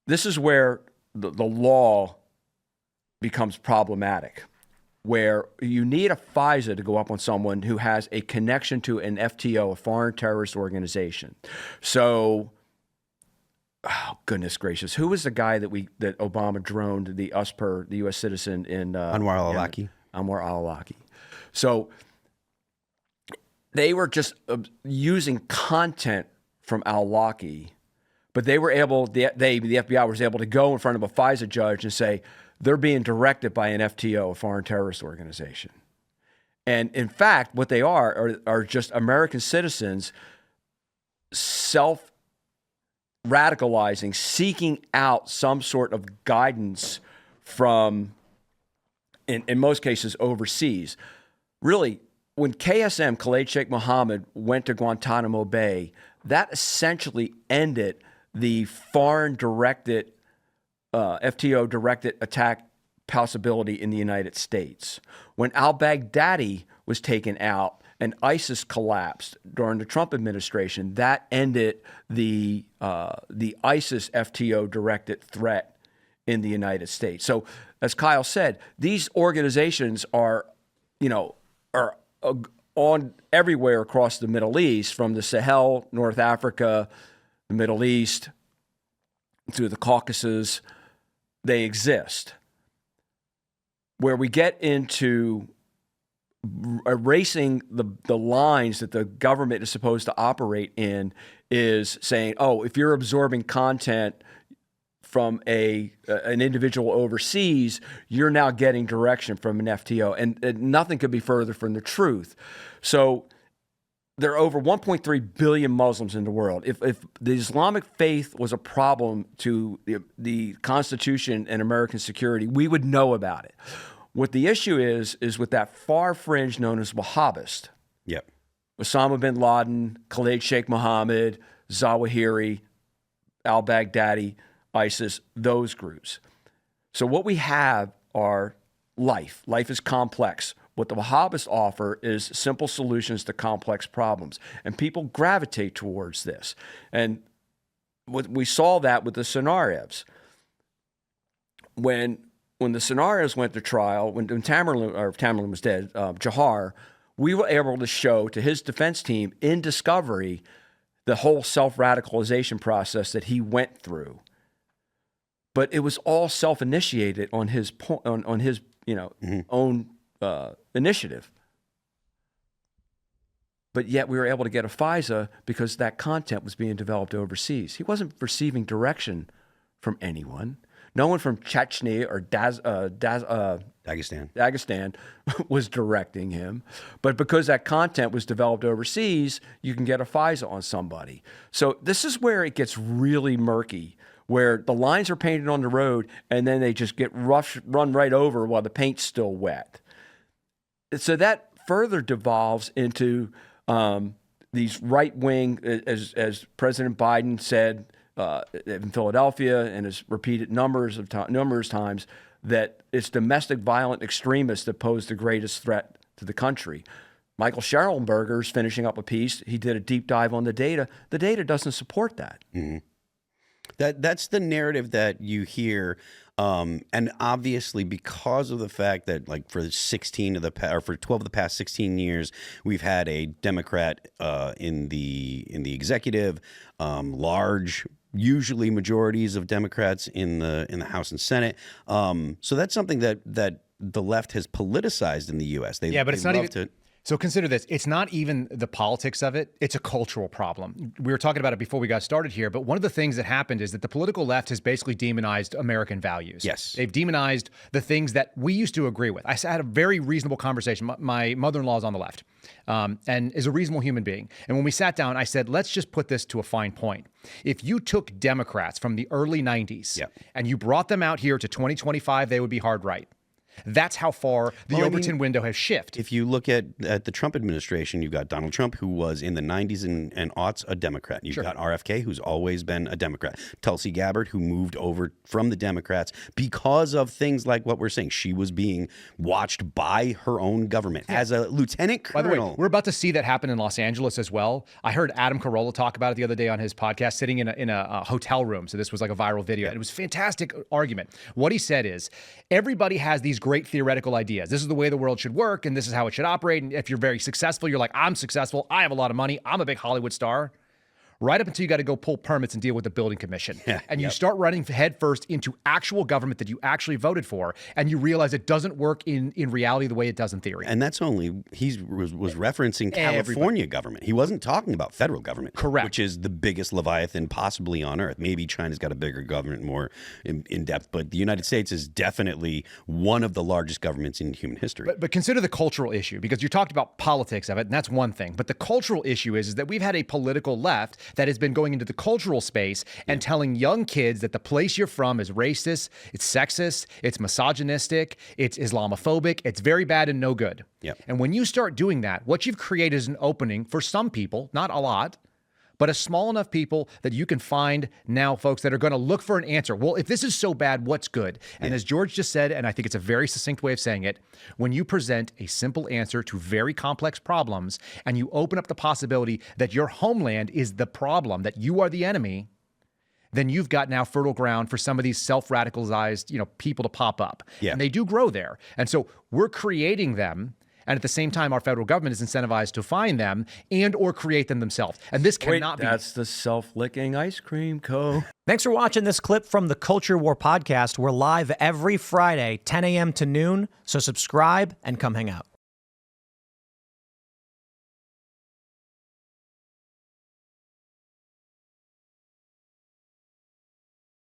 this is where the law becomes problematic, where you need a FISA to go up on someone who has a connection to an FTO, a foreign terrorist organization. So, oh, goodness gracious, who was the guy that Obama droned, the U.S. citizen in Anwar al-Awlaki. Anwar al-Awlaki. So they were just using content from al-Awlaki, but they were able, the FBI was able to go in front of a FISA judge and say they're being directed by an FTO, a foreign terrorist organization. And in fact, what they are just American citizens self-radicalizing, seeking out some sort of guidance from, in most cases, overseas. Really, when KSM, Khalid Sheikh Mohammed, went to Guantanamo Bay, that essentially ended the foreign-directed, FTO-directed attack possibility in the United States. When al-Baghdadi was taken out and ISIS collapsed during the Trump administration, that ended the ISIS FTO-directed threat in the United States. So, as Kyle said, these organizations are on everywhere across the Middle East, from the Sahel, North Africa, the Middle East, through the Caucasus. They exist. Where we get into erasing the lines that the government is supposed to operate in is saying, oh, if you're absorbing content from an individual overseas, you're now getting direction from an FTO. And nothing could be further from the truth. So there are over 1.3 billion Muslims in the world. If the Islamic faith was a problem to the Constitution and American security, we would know about it. What the issue is with that far fringe known as Wahhabist. Yep. Osama bin Laden, Khalid Sheikh Mohammed, Zawahiri, al-Baghdadi, ISIS, those groups. So what we have are life. Life is complex. What the Wahhabists offer is simple solutions to complex problems. And people gravitate towards this. And we saw that with the Tsarnaevs. When the Tsarnaevs went to trial, when Tamerlan was dead, Jahar, we were able to show to his defense team in discovery the whole self-radicalization process that he went through. But it was all self-initiated on his own initiative. But yet we were able to get a FISA because that content was being developed overseas. He wasn't receiving direction from anyone. No one from Chechnya or Dagestan was directing him. But because that content was developed overseas, you can get a FISA on somebody. So this is where it gets really murky, where the lines are painted on the road and then they just get run right over while the paint's still wet. So that further devolves into these right-wing, as President Biden said in Philadelphia and has repeated numerous times, that it's domestic violent extremists that pose the greatest threat to the country. Michael Shellenberger's finishing up a piece. He did a deep dive on the data. The data doesn't support that. Mm-hmm. That's the narrative that you hear, and obviously because of the fact that, like, for 12 of the past 16 years, we've had a Democrat in the executive, large, usually majorities of Democrats in the House and Senate. So that's something that the left has politicized in the U.S. But it's not even. So consider this. It's not even the politics of it. It's a cultural problem. We were talking about it before we got started here, but one of the things that happened is that the political left has basically demonized American values. Yes. They've demonized the things that we used to agree with. I had a very reasonable conversation. My mother-in-law is on the left and is a reasonable human being. And when we sat down, I said, let's just put this to a fine point. If you took Democrats from the early 90s and you brought them out here to 2025, they would be hard right. That's how far the Overton window has shifted. If you look at the Trump administration, you've got Donald Trump, who was in the 90s and aughts a Democrat. You've got RFK, who's always been a Democrat. Tulsi Gabbard, who moved over from the Democrats because of things like what we're saying. She was being watched by her own government as a lieutenant colonel. By the way, we're about to see that happen in Los Angeles as well. I heard Adam Carolla talk about it the other day on his podcast, sitting in a hotel room. So this was like a viral video. And it was a fantastic argument. What he said is, everybody has these great theoretical ideas. This is the way the world should work, and this is how it should operate. And if you're very successful, you're like, I'm successful. I have a lot of money. I'm a big Hollywood star. Right up until you got to go pull permits and deal with the building commission. And you start running headfirst into actual government that you actually voted for, and you realize it doesn't work in reality the way it does in theory. And that's only, he was referencing California government. He wasn't talking about federal government. Correct. Which is the biggest Leviathan possibly on earth. Maybe China's got a bigger government, more in depth, but the United States is definitely one of the largest governments in human history. But consider the cultural issue, because you talked about politics of it, and that's one thing. But the cultural issue is that we've had a political left that has been going into the cultural space and telling young kids that the place you're from is racist, it's sexist, it's misogynistic, it's Islamophobic, it's very bad and no good. And when you start doing that, what you've created is an opening for some people, not a lot, but a small enough people that you can find now folks that are going to look for an answer. Well, if this is so bad, what's good? And as George just said, and I think it's a very succinct way of saying it, when you present a simple answer to very complex problems and you open up the possibility that your homeland is the problem, that you are the enemy, then you've got now fertile ground for some of these self-radicalized, people to pop up. And they do grow there. And so we're creating them. And at the same time, our federal government is incentivized to find them and or create them themselves. And this cannot be. That's the self-licking ice cream co. Thanks for watching this clip from the Culture War podcast. We're live every Friday, 10 a.m. to noon. So subscribe and come hang out.